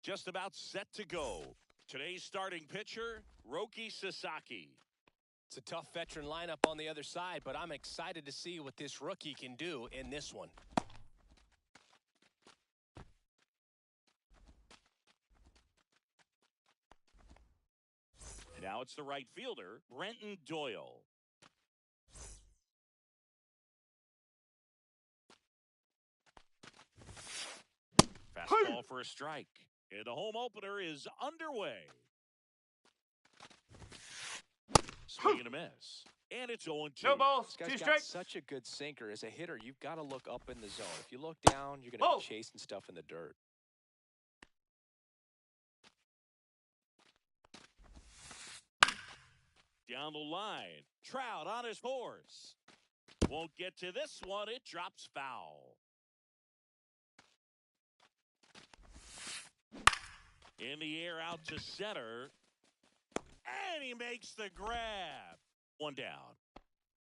Just about set to go. Today's starting pitcher, Roki Sasaki. It's a tough veteran lineup on the other side, but I'm excited to see what this rookie can do in this one. Now it's the right fielder, Brenton Doyle. Fastball for a strike. And the home opener is underway. Swing and a miss. And it's 0-2. No balls. This guy's 2 got strikes. such a good sinker. As a hitter, you've got to look up in the zone. If you look down, you're going to be chasing stuff in the dirt. Down the line. Trout on his horse. Won't get to this one. It drops foul. In the air out to center. And he makes the grab. One down.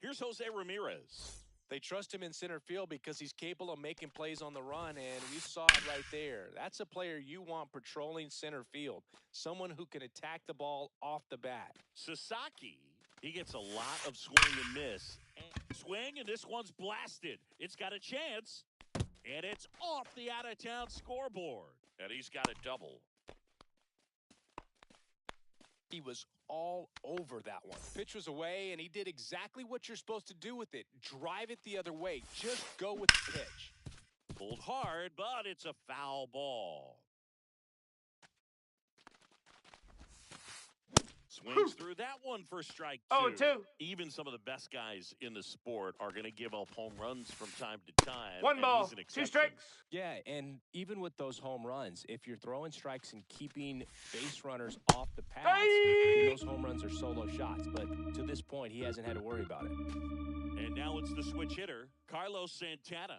Here's Jose Ramirez. They trust him in center field because he's capable of making plays on the run, and we saw it right there. That's a player you want patrolling center field, someone who can attack the ball off the bat. Sasaki, he gets a lot of swing and miss. Swing, and this one's blasted. It's got a chance, and it's off the out-of-town scoreboard. And he's got a double. He was all over that one. Pitch was away, and he did exactly what you're supposed to do with it. Drive it the other way. Just go with the pitch. Pulled hard, but it's a foul ball. Swings through that one for strike 2. 0-2. Even some of the best guys in the sport are going to give up home runs from time to time. 1 ball. He's an 2 exception. strikes. Yeah, and even with those home runs, if you're throwing strikes and keeping base runners off the path, those home runs are solo shots. But to this point, he hasn't had to worry about it. And now it's the switch hitter, Carlos Santana.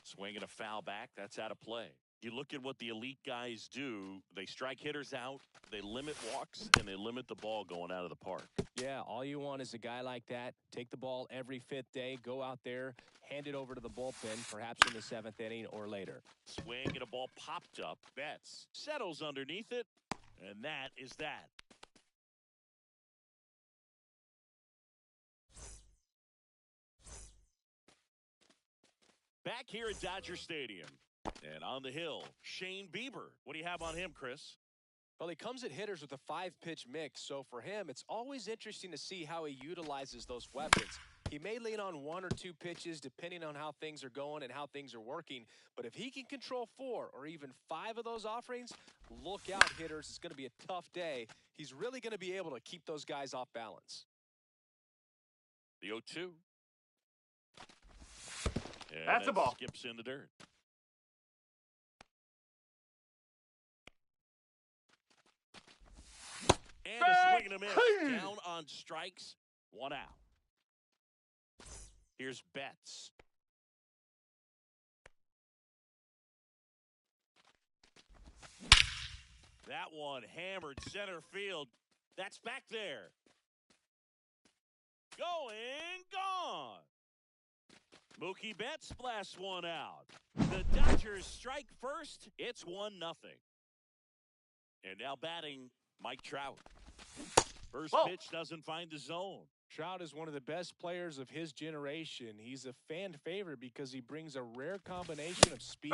Swinging a foul back. That's out of play. You look at what the elite guys do. They strike hitters out, they limit walks, and they limit the ball going out of the park. Yeah, all you want is a guy like that. Take the ball every 5th day, go out there, hand it over to the bullpen, perhaps in the 7th inning or later. Swing and a ball popped up. Betts settles underneath it, and that is that. Back here at Dodger Stadium. And on the hill, Shane Bieber. What do you have on him, Chris? Well, he comes at hitters with a 5-pitch mix, so for him, it's always interesting to see how he utilizes those weapons. He may lean on 1 or 2 pitches depending on how things are going and how things are working, but if he can control 4 or even 5 of those offerings, look out, hitters. It's going to be a tough day. He's really going to be able to keep those guys off balance. The 0-2. And That's a ball. Skips in the dirt. And a swing and a miss. Down on strikes. 1 out. Here's Betts. That one hammered center field. That's back there. Going, gone. Mookie Betts blasts one out. The Dodgers strike first. It's 1-0. And now batting, Mike Trout. First pitch doesn't find the zone. Trout is one of the best players of his generation. He's a fan favorite because he brings a rare combination of speed,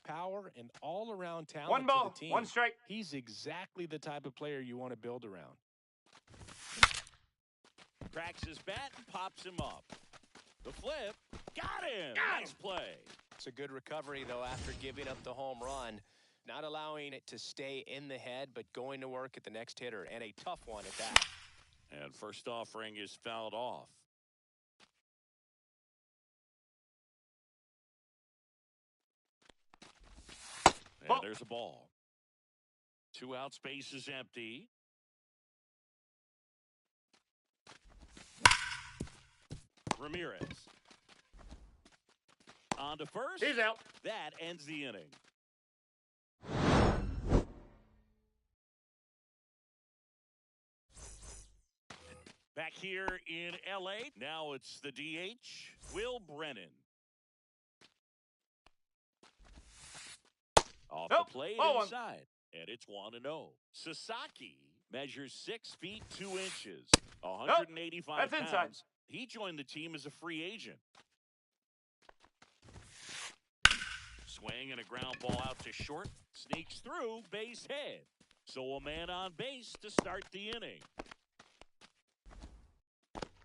power, and all-around talent 1 ball, to the team. 1 strike. He's exactly the type of player you want to build around. Cracks his bat and pops him up. The flip. Got him. Nice play. It's a good recovery, though, after giving up the home run. Not allowing it to stay in the head, but going to work at the next hitter, and a tough one at that. And first offering is fouled off. And there's a ball. 2 out, space is empty. Ramirez. On to first. He's out. That ends the inning. Back here in L.A., now it's the DH, Will Brennan. Off Nope. the plate Ball one. inside, and it's 1-0. Sasaki measures 6 feet 2 inches, 185 That's pounds. inside. He joined the team as a free agent. Swing and a ground ball out to short. Sneaks through, base hit. So a man on base to start the inning.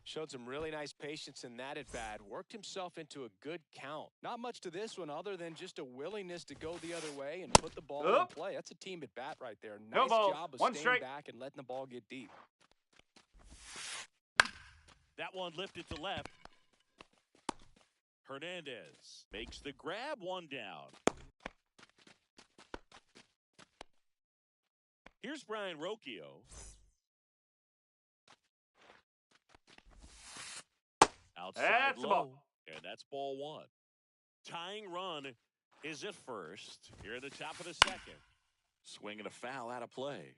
Showed some really nice patience in that at-bat. Worked himself into a good count. Not much to this one other than just a willingness to go the other way and put the ball in play. That's a team at-bat right there. Nice job of staying back and letting the ball get deep. That one lifted to left. Hernandez makes the grab, 1 down. Here's Brian Rocchio. Outside That's low, and that's ball 1. Tying run is at first. Here at the top of the second. Swing and a foul out of play.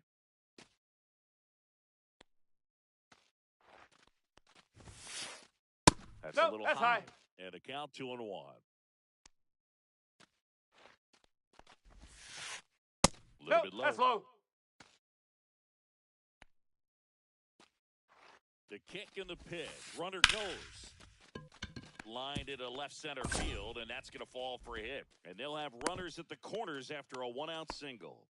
That's a little high. And a count 2-1. A little bit low. That's low. The kick and the pitch. Runner goes. Lined into left center field, and that's going to fall for a hit. And they'll have runners at the corners after a 1-out single.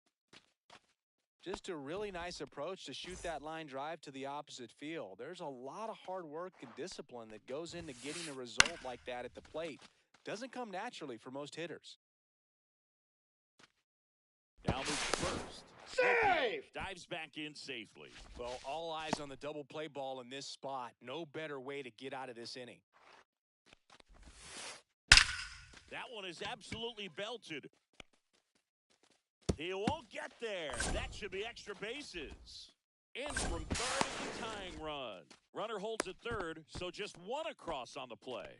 Just a really nice approach to shoot that line drive to the opposite field. There's a lot of hard work and discipline that goes into getting a result like that at the plate. Doesn't come naturally for most hitters. Now moves first. Save! Dives back in safely. Well, all eyes on the double play ball in this spot. No better way to get out of this inning. That one is absolutely belted. He won't get there. That should be extra bases. In from third is the tying run. Runner holds at third, so just 1 across on the play.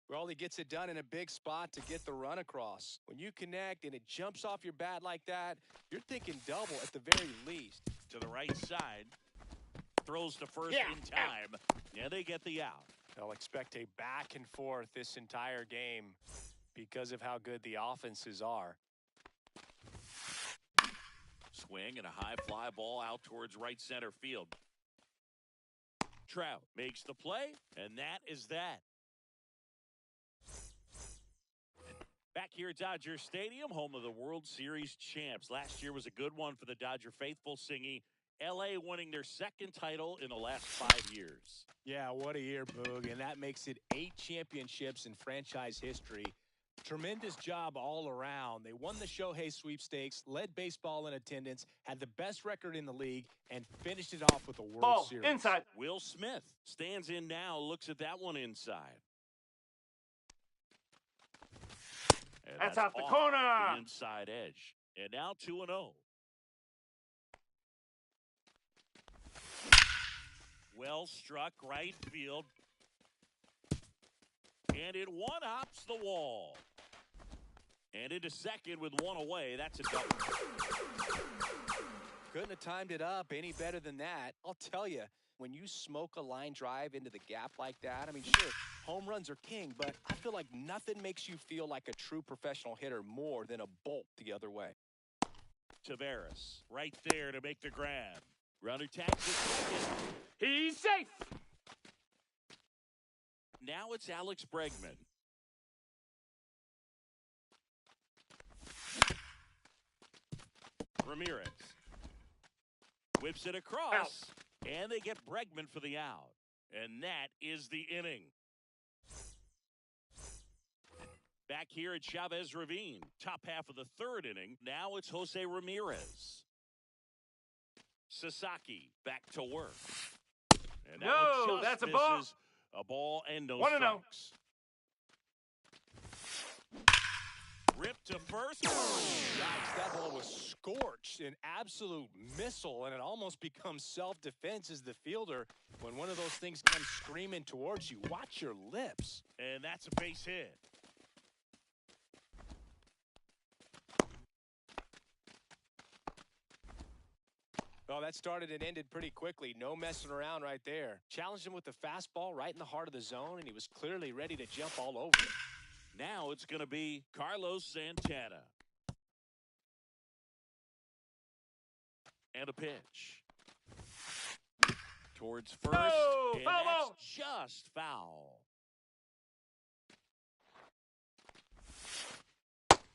Well, he gets it done in a big spot to get the run across. When you connect and it jumps off your bat like that, you're thinking double at the very least. To the right side. Throws to first in time. And they get the out. They'll expect a back and forth this entire game because of how good the offenses are. Swing and a high fly ball out towards right center field. Trout makes the play, and that is that. Back here at Dodger Stadium, home of the World Series champs. Last year was a good one for the Dodger faithful, Singy. L.A. winning their 2nd title in the last 5 years. Yeah, what a year, Boog. And that makes it 8 championships in franchise history. Tremendous job all around. They won the Shohei sweepstakes, led baseball in attendance, had the best record in the league, and finished it off with a World Series. Inside. Will Smith stands in now, looks at that one inside. And That's off the off corner. The inside edge. And now 2-0. Well struck right field. And it one-hops the wall. And into second with 1 away. That's a double. Couldn't have timed it up any better than that. I'll tell you, when you smoke a line drive into the gap like that, I mean, sure, home runs are king, but I feel like nothing makes you feel like a true professional hitter more than a bolt the other way. Tavares right there to make the grab. Runner tags it second. He's safe. Now it's Alex Bregman. Ramirez whips it across, Out. and they get Bregman for the out. And that is the inning. Back here at Chavez Ravine, top half of the 3rd inning. Now it's Jose Ramirez. Sasaki back to work. And that one just that's a ball. misses. A ball and no 1-0. strikes. Ripped to first. Yikes, that ball was scorched, an absolute missile, and it almost becomes self-defense as the fielder when one of those things comes screaming towards you. Watch your lips. And that's a base hit. Well, that started and ended pretty quickly. No messing around right there. Challenged him with the fastball right in the heart of the zone, and he was clearly ready to jump all over it. Now it's going to be Carlos Santana. And a pitch. Towards first, No, and foul that's ball. just foul.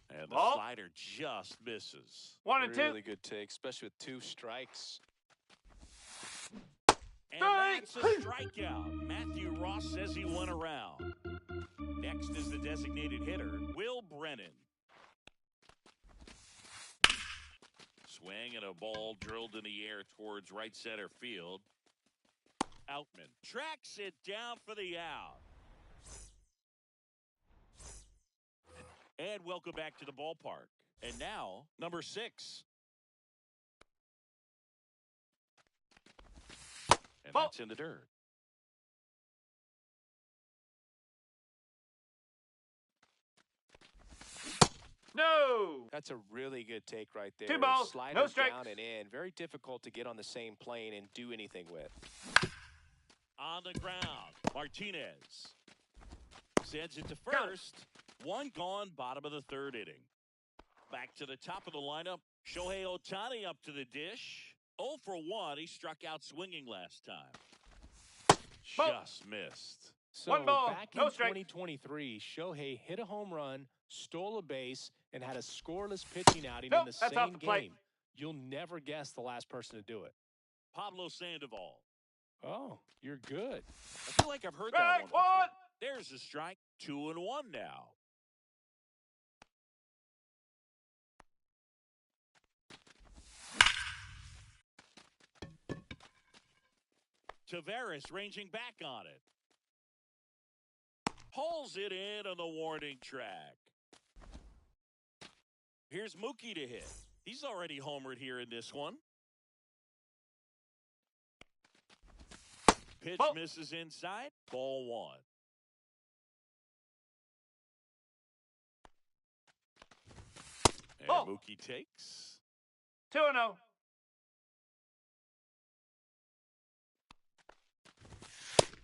And the Ball. slider just misses. 1 and 2. Really good take, especially with 2 strikes. And that's a strikeout. Matthew Ross says he went around. Next is the designated hitter, Will Brennan. Swing and a ball drilled in the air towards right center field. Outman tracks it down for the out. And welcome back to the ballpark. And now, number 6. And Ball. that's in the dirt. No. That's a really good take right there. 2 balls, Slider no strikes. down and in. Very difficult to get on the same plane and do anything with. On the ground, Martinez sends it to first. 1 gone, bottom of the 3rd inning. Back to the top of the lineup, Shohei Ohtani up to the dish. 0 for 1. He struck out swinging last time. Ball. Just missed. So 1 ball, back no in strike. 2023, Shohei hit a home run, stole a base, and had a scoreless pitching outing in Nope, the that's same off the plate. game. You'll never guess the last person to do it. Pablo Sandoval. Oh, you're good. I feel like I've heard that one Strike before. 1. There's a strike. 2 and 1 now. Taveras ranging back on it. Pulls it in on the warning track. Here's Mookie to hit. He's already homered here in this one. Pitch Ball. misses inside. Ball 1. And Ball. Mookie takes. 2 and 0.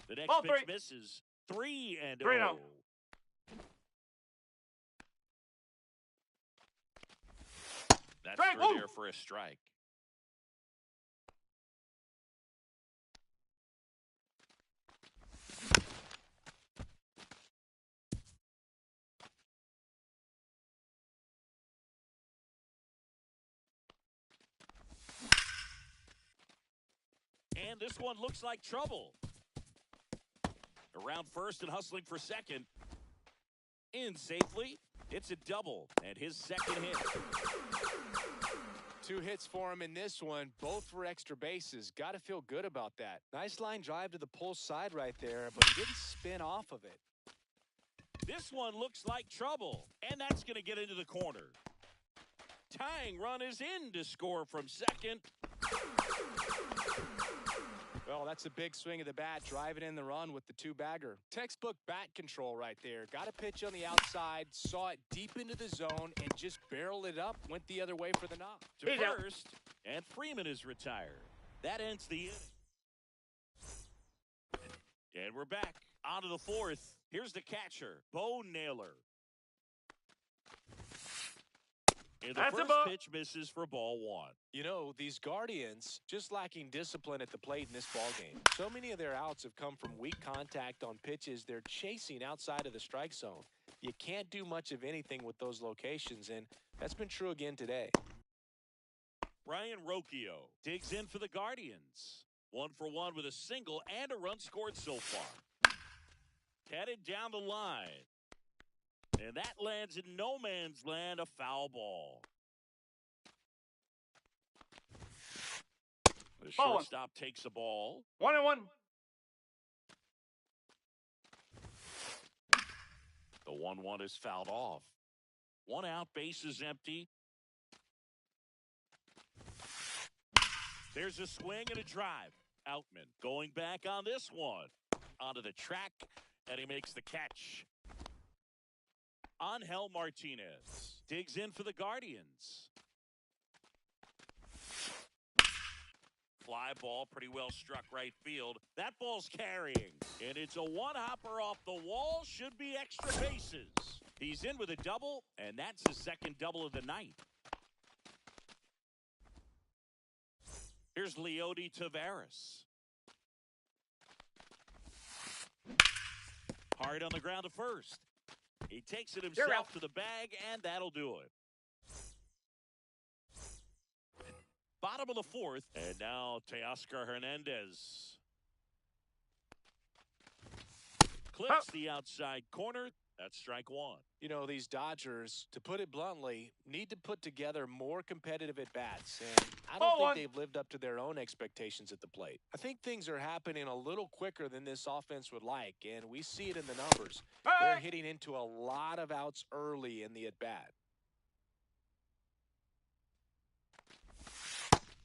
The next Ball pitch 3. misses. 3 and 3 and 0. 0. That's Strike. through Woo. there for a strike. And this one looks like trouble. Around first and hustling for second. In safely. It's a double and his second hit. 2 hits for him in this one, both for extra bases. Got to feel good about that. Nice line drive to the pull side right there, but he didn't spin off of it. This one looks like trouble, and that's going to get into the corner. Tying run is in to score from second. Well, that's a big swing of the bat, driving in the run with the 2-bagger. Textbook bat control right there. Got a pitch on the outside, saw it deep into the zone, and just barreled it up, went the other way for the knock. To He's out. first, and Freeman is retired. That ends the inning. And we're back. On to the 4th. Here's the catcher, Bo Naylor. And the That's a first ball. pitch misses for ball 1. You know, these Guardians just lacking discipline at the plate in this ballgame. So many of their outs have come from weak contact on pitches they're chasing outside of the strike zone. You can't do much of anything with those locations, and that's been true again today. Brian Rocchio digs in for the Guardians. 1 for 1 with a single and a run scored so far. Headed down the line. And that lands in no man's land, a foul ball. The Ball 1. shortstop takes the ball. 1 and 1. The 1-1 is fouled off. 1 out, base is empty. There's a swing and a drive. Outman going back on this one. Onto the track, and he makes the catch. Angel Martinez digs in for the Guardians. Fly ball, pretty well struck right field. That ball's carrying, and it's a one-hopper off the wall. Should be extra bases. He's in with a double, and that's his second double of the night. Here's Leody Taveras. Hard on the ground to first. He takes it himself to the bag, and that'll do it. Bottom of the fourth, and now Teoscar Hernandez. Clips the outside corner. That's strike one. You know, these Dodgers, to put it bluntly, need to put together more competitive at-bats. And I don't think they've lived up to their own expectations at the plate. I think things are happening a little quicker than this offense would like, and we see it in the numbers. They're hitting into a lot of outs early in the at-bat.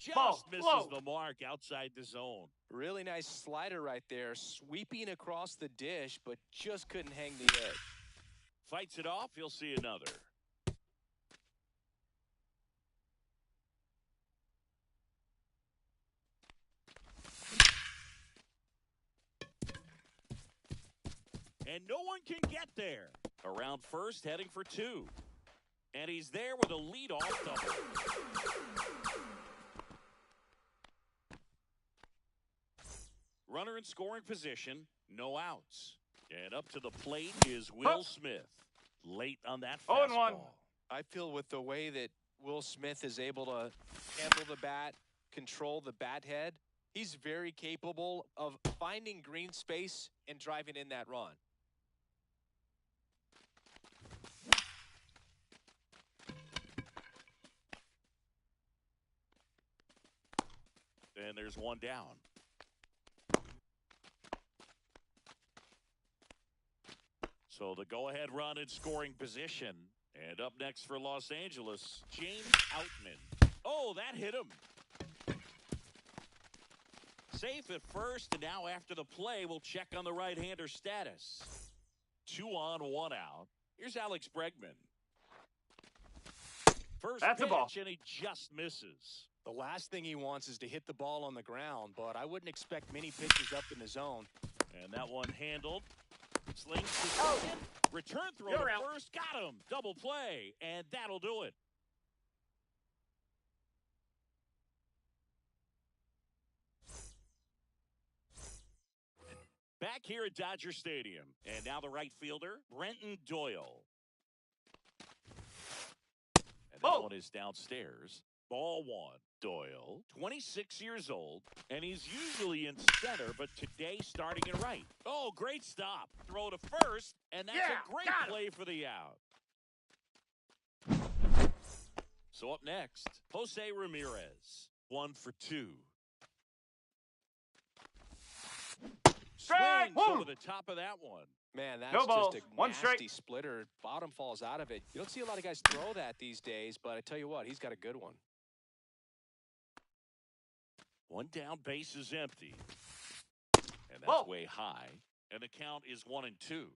Just misses the mark outside the zone. Really nice slider right there, sweeping across the dish, but just couldn't hang the edge. Fights it off, he'll see another. And no one can get there. Around first, heading for two. And he's there with a leadoff double. Runner in scoring position, no outs. And up to the plate is Will Smith. Late on that fastball. 0-1. I feel with the way that Will Smith is able to handle the bat, control the bat head, he's very capable of finding green space and driving in that run. And there's one down. So the go-ahead run in scoring position. And up next for Los Angeles, James Outman. Oh, that hit him. Safe at first, and now after the play, we'll check on the right-hander status. 2 on, 1 out. Here's Alex Bregman. First That's pitch, a ball. and he just misses. The last thing he wants is to hit the ball on the ground, but I wouldn't expect many pitches up in the zone. And that one handled. Slings to second. Return throw to first. Got him. Double play. And that'll do it. Back here at Dodger Stadium. And now the right fielder, Brenton Doyle. And that one is downstairs. Ball one. Doyle, 26 years old, and he's usually in center, but today starting in right. Oh, great stop. Throw to first, and that's a great play for the out. So up next, Jose Ramirez, 1 for 2. Swings over the top of that one. Man, that's just a nasty strike. splitter. Bottom falls out of it. You don't see a lot of guys throw that these days, but I tell you what, he's got a good one. One down, base is empty. And that's way high. And the count is 1-2.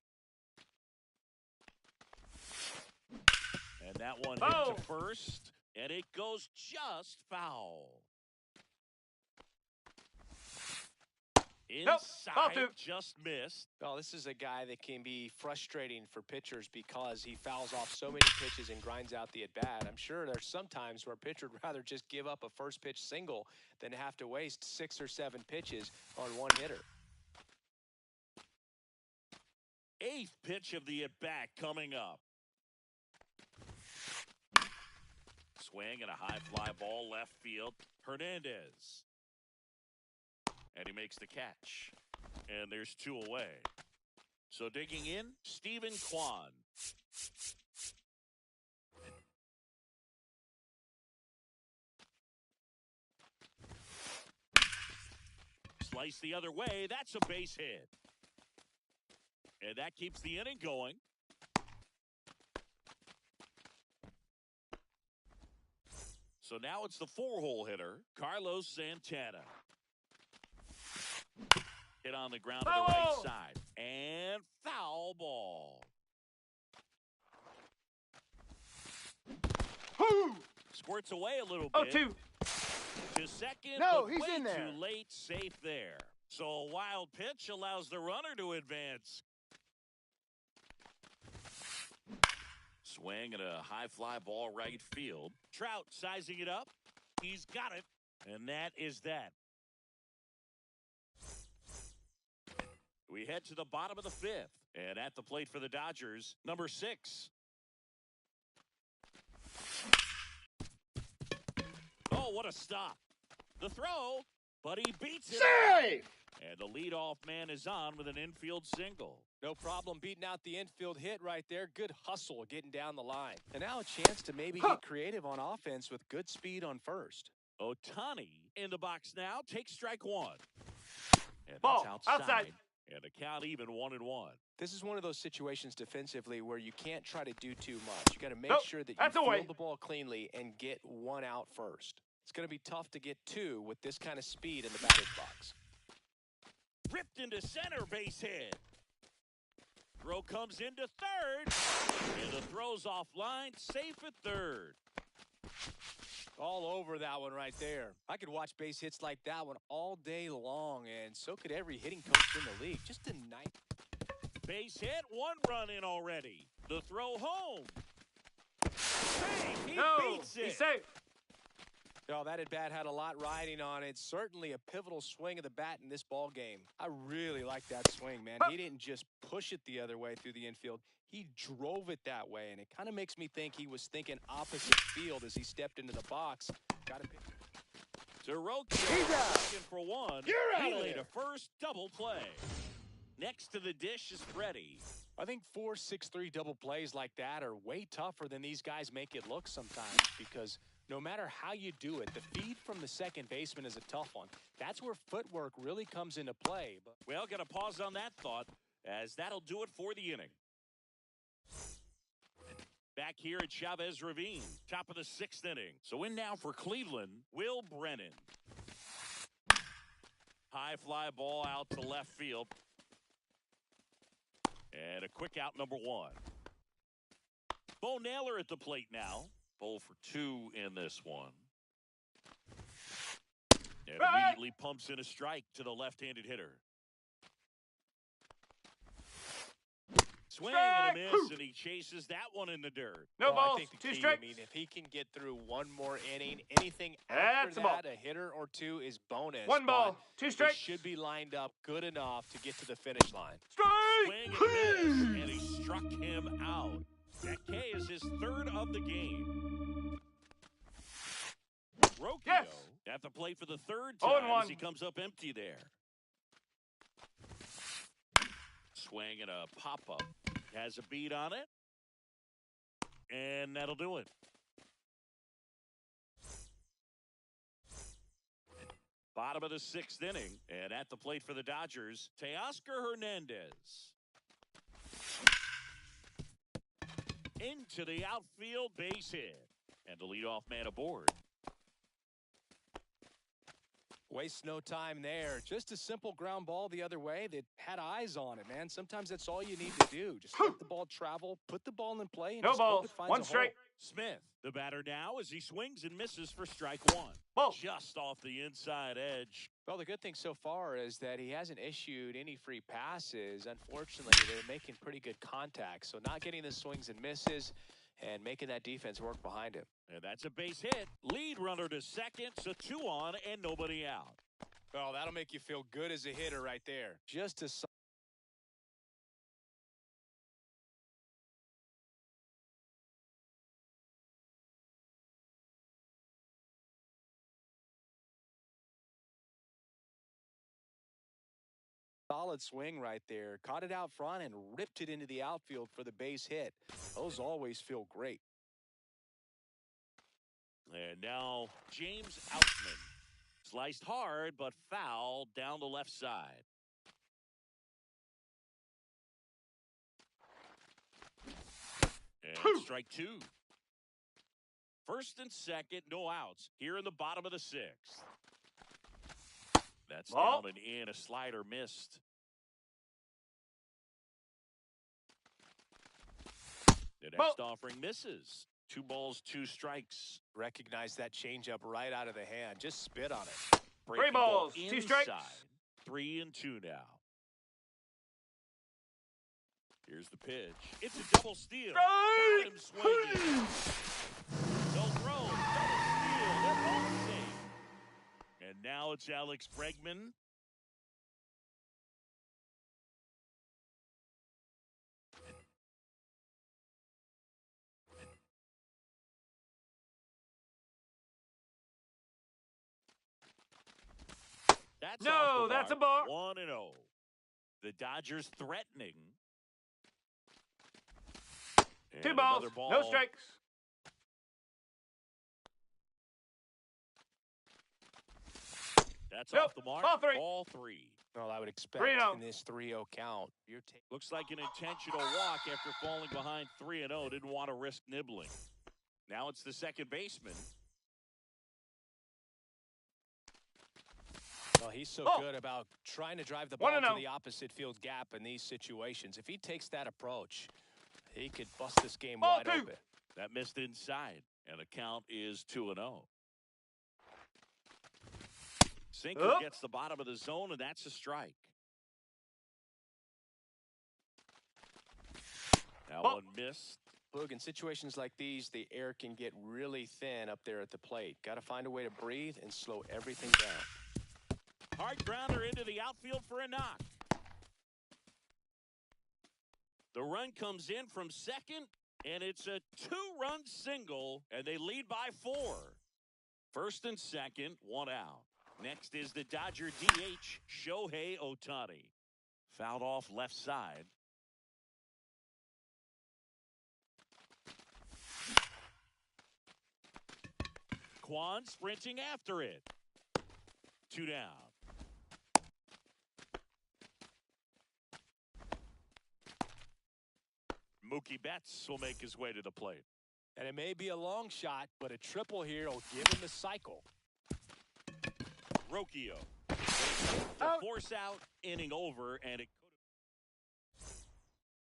And that one hit to first. And it goes just foul. Inside, just missed. Oh, this is a guy that can be frustrating for pitchers because he fouls off so many pitches and grinds out the at-bat. I'm sure there's some times where a pitcher would rather just give up a first pitch single than have to waste 6 or 7 pitches on one hitter. 8th pitch of the at-bat coming up. Swing and a high fly ball left field. Hernandez. And he makes the catch. And there's 2 away. So digging in, Stephen Kwan. Slice the other way. That's a base hit. And that keeps the inning going. So now it's the 4-hole hitter, Carlos Santana. Hit on the ground to the right side. And foul ball. Squirts away a little bit. 0-2. To second, No, but he's way in there. too late, safe there. So a wild pitch allows the runner to advance. Swing and a high fly ball right field. Trout sizing it up. He's got it. And that is that. We head to the bottom of the fifth. And at the plate for the Dodgers, number 6. Oh, what a stop. The throw, but he beats it. Safe! And the leadoff man is on with an infield single. No problem beating out the infield hit right there. Good hustle getting down the line. And now a chance to maybe get creative on offense with good speed on first. Ohtani in the box now. Takes strike 1. And Ball, that's outside. outside. And the count even 1-1. This is one of those situations defensively where you can't try to do too much. You got to make sure that you that's field away. the ball cleanly and get 1 out first. It's going to be tough to get 2 with this kind of speed in the batter's box. Ripped into center, base hit. Throw comes into third. And the throw's offline, safe at third. All over that one right there. I could watch base hits like that one all day long, and so could every hitting coach in the league. Just a nice base hit, 1 run in already. The throw home. Safe, he beats it. He's safe. Oh, that at-bat had a lot riding on it. Certainly a pivotal swing of the bat in this ball game. I really like that swing, man. He didn't just push it the other way through the infield. He drove it that way, and it kind of makes me think he was thinking opposite field as he stepped into the box. Got it. He's looking for 1. You're out he of laid there. a first double play. Next to the dish is Freddie. I think 4-6-3 double plays like that are way tougher than these guys make it look sometimes, because no matter how you do it, the feed from the second baseman is a tough one. That's where footwork really comes into play. But Well, got to pause on that thought, as that'll do it for the inning. Back here at Chavez Ravine, top of the 6th inning. So in now for Cleveland, Will Brennan. High fly ball out to left field. And a quick out, number 1. Bo Naylor at the plate now. Bo for 2 in this one. And immediately pumps in a strike to the left-handed hitter. Swing and a miss, and he chases that one in the dirt. No I balls, think the 2 key, strikes. I mean, if he can get through 1 more inning, anything after That's a ball. that, a hitter or 2 is bonus. 1 ball, But 2 he strikes. should be lined up good enough to get to the finish line. Swing Strike! and a miss, and he struck him out. That K is his 3rd of the game. Rocchio Yes. at the plate for the 3rd 0-1. time as he comes up empty there. Swing and a pop-up. Has a beat on it. And that'll do it. Bottom of the 6th inning. And at the plate for the Dodgers, Teoscar Hernandez. Into the outfield, base hit. And the leadoff man aboard. Waste no time there. Just a simple ground ball the other way that had eyes on it, man. Sometimes that's all you need to do. Just let the ball travel, put the ball in play, and No just hope balls, it finds 1 a strike. hole. Smith, the batter now, as he swings and misses for strike 1. Ball. Just off the inside edge. Well, the good thing so far is that he hasn't issued any free passes. Unfortunately, they're making pretty good contact. So not getting the swings and misses and making that defense work behind him. And that's a base hit. Lead runner to second, so 2 on and nobody out. Oh, that'll make you feel good as a hitter right there. Just a solid swing right there. Caught it out front and ripped it into the outfield for the base hit. Those always feel great. And now James Outman. Sliced hard, but foul down the left side. And strike 2. 1st and 2nd, no outs. Here in the bottom of the 6th. That's Ball. down and in. A slider missed. The next offering misses. 2 balls, 2 strikes. Recognize that changeup right out of the hand. Just spit on it. Breaking balls, ball 2 strikes. inside. 3 and 2 now. Here's the pitch. It's a double steal. Got him swinging. No throw. Double steal. They're both safe. Now it's Alex Bregman. That's No, that's a ball. 1-0. The Dodgers threatening. And 2 balls, ball. no strikes. That's Nope, off the mark. ball 3. Ball 3. Well, I would expect 3-0. in this 3-0 count. Looks like an intentional walk after falling behind 3-0. Didn't want to risk nibbling. Now it's the second baseman. Well, he's so Oh. good about trying to drive the ball 1-0. to the opposite field gap in these situations. If he takes that approach, he could bust this game Ball wide 2. open. That missed inside, and the count is 2-0. Sinker gets the bottom of the zone, and that's a strike. That one missed. Look, in situations like these, the air can get really thin up there at the plate. Got to find a way to breathe and slow everything down. Hard grounder into the outfield for a knock. The run comes in from second, and it's a 2-run single, and they lead by 4. First and second, 1 out. Next is the Dodger DH, Shohei Ohtani. Fouled off left side. Kwan sprinting after it. 2 down. Mookie Betts will make his way to the plate. And it may be a long shot, but a triple here will give him the cycle. Rocchio. The force out, inning over, and it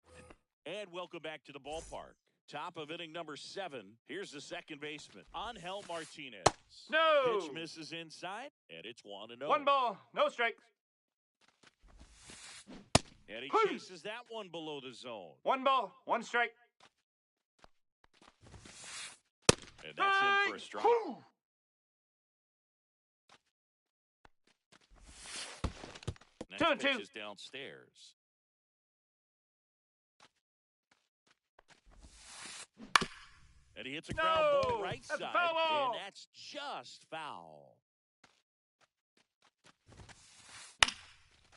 could have. And welcome back to the ballpark. Top of inning number 7. Here's the second baseman, Angel Martinez. No. Pitch misses inside, and it's 1-0. 1 ball, no strikes. And he chases that one below the zone. 1 ball, 1 strike. And that's in for a strike. Next 2-2. pitch is downstairs. And he hits a ground ball right That's a side, foul ball. and that's just foul.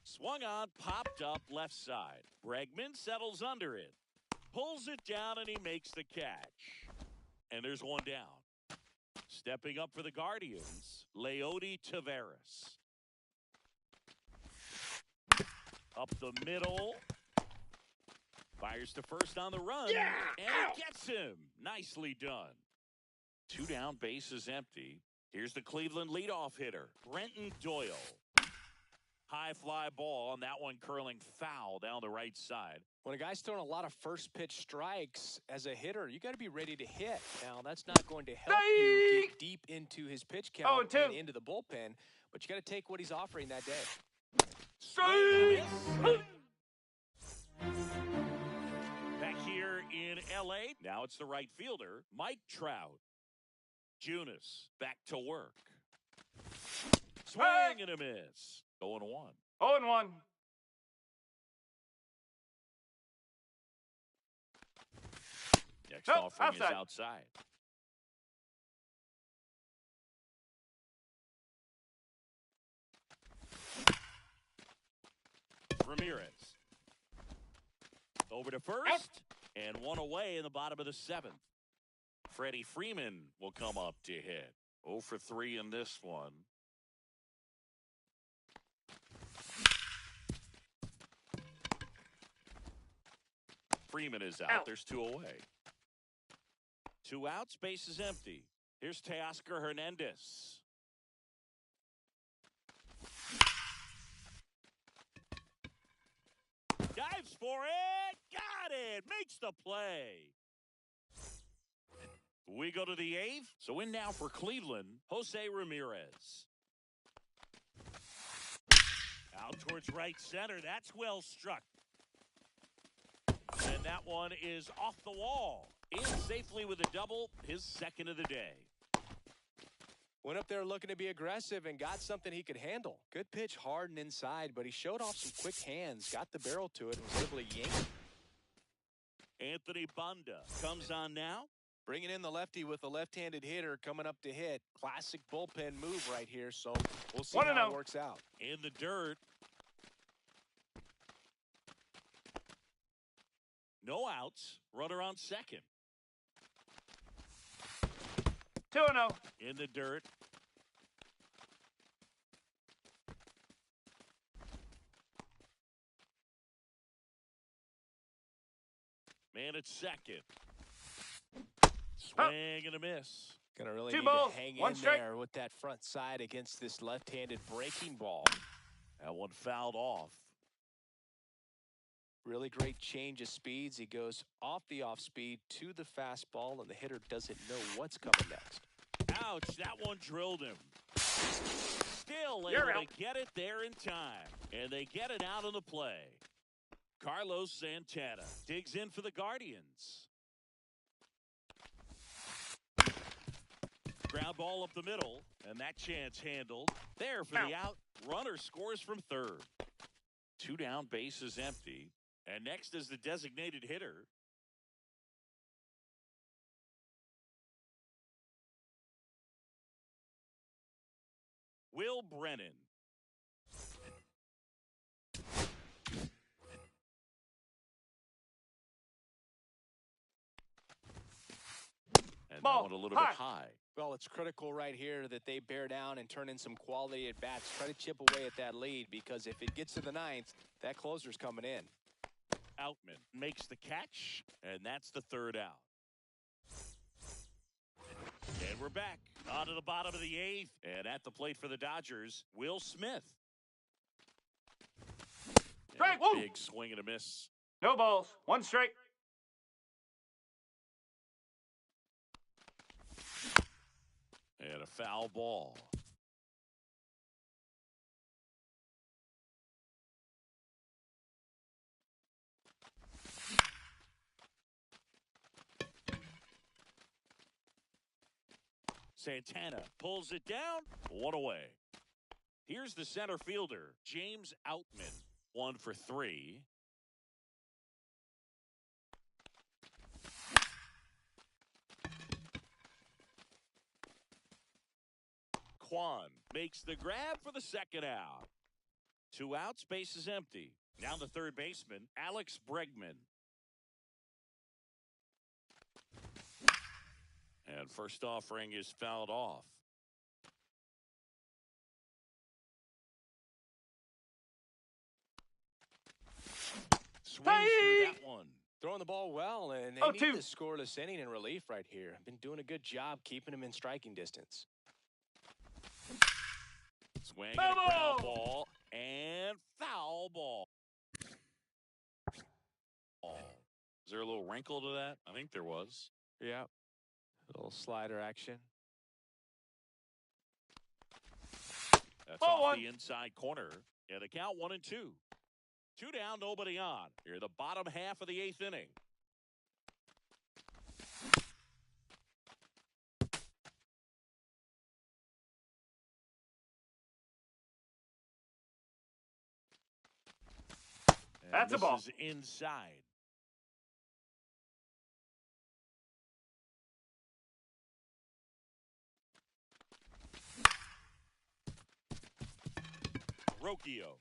Swung on, popped up left side. Bregman settles under it, pulls it down, and he makes the catch. And there's 1 down. Stepping up for the Guardians, Leody Taveras. Up the middle. Fires to first on the run. Yeah! And it gets him. Nicely done. 2 down, bases empty. Here's the Cleveland leadoff hitter, Brenton Doyle. High fly ball, and that one curling foul down the right side. When a guy's throwing a lot of first pitch strikes as a hitter, you got to be ready to hit. Now, that's not going to help you get deep into his pitch count and into the bullpen, but you got to take what he's offering that day. Back here in L.A., now it's the right fielder, Mike Trout. Junis back to work. Swing and a miss. 0-1. 0-1. Next offering is outside. Ramirez. Over to first, and 1 away in the bottom of the 7th. Freddie Freeman will come up to hit. 0 for 3 in this one. Freeman is out. There's 2 away. 2 outs, base is empty. Here's Teoscar Hernandez. Dives for it. Got it. Makes the play. We go to the 8th. So in now for Cleveland, Jose Ramirez. Out towards right center. That's well struck. And that one is off the wall. In safely with a double, his second of the day. Went up there looking to be aggressive and got something he could handle. Good pitch hard and inside, but he showed off some quick hands, got the barrel to it, and was able to yank. Anthony Banda comes on now. Bringing in the lefty with a left-handed hitter coming up to hit. Classic bullpen move right here, so we'll see how it works out. In the dirt. No outs. Runner on second. 2-0. In the dirt. Man at second. Swing and a miss. Gonna really 2 need balls, to hang 1 in strike. there with that front side against this left-handed breaking ball. That one fouled off. Really great change of speeds. He goes off the off-speed to the fastball, and the hitter doesn't know what's coming next. Ouch, that one drilled him. Still You're able out. to get it there in time. And they get it out on the play. Carlos Santana digs in for the Guardians. Ground ball up the middle, and that chance handled. There for the out. Runner scores from third. 2 down, bases empty. And next is the designated hitter. Will Brennan. And that one a little bit high. Well, it's critical right here that they bear down and turn in some quality at-bats. Try to chip away at that lead, because if it gets to the 9th, that closer's coming in. Outman makes the catch, and that's the 3rd out. And we're back on to the bottom of the 8th, and at the plate for the Dodgers, Will Smith. Strike. Big swing and a miss. No balls, 1 strike. And a foul ball. Santana pulls it down. 1 away. Here's the center fielder, James Outman. 1 for 3. Kwan makes the grab for the 2nd out. 2 outs, base is empty. Now the 3rd baseman, Alex Bregman. And first offering is fouled off. Swings through that one. Throwing the ball well, and they need the scoreless inning in relief right here. Been doing a good job keeping him in striking distance. Swing and a ground ball and foul ball. Is there a little wrinkle to that? I think there was. Yeah. A little slider action. That's off the inside corner. And the count 1-2. 2 down, nobody on. Here, the bottom half of the 8th inning. And That's a ball. This is inside. Rocchio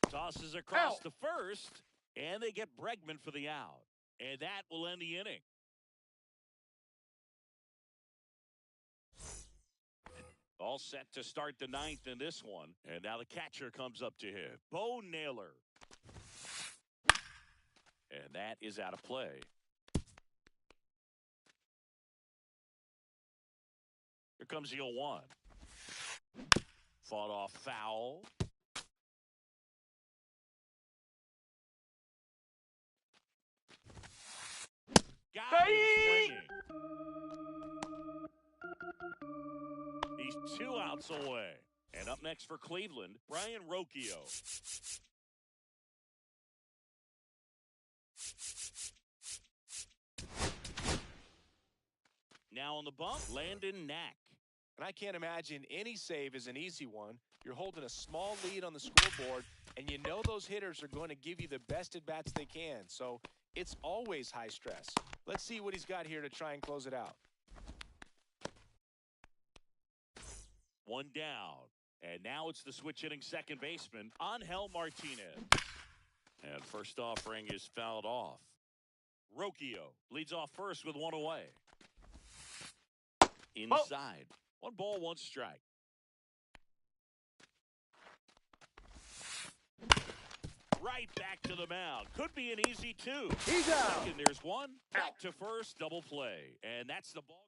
tosses across the first, and they get Bregman for the out. And that will end the inning. All set to start the 9th in this one. And now the catcher comes up to hit. Bo Naylor. And that is out of play. Here comes the 0-1. Fought off foul. Got him swinging. He's 2 outs away. And up next for Cleveland, Brian Rocchio. Now on the bump, Landon Knack. And I can't imagine any save is an easy one. You're holding a small lead on the scoreboard, and you know those hitters are going to give you the best at-bats they can. So it's always high stress. Let's see what he's got here to try and close it out. One down. And now it's the switch-hitting second baseman, Angel Martinez. And first offering is fouled off. Rocchio leads off first with one away. Inside. 1 ball, 1 strike. Right back to the mound. Could be an easy 2. He's out. Second, there's 1. Back to first, double play. And that's the ball.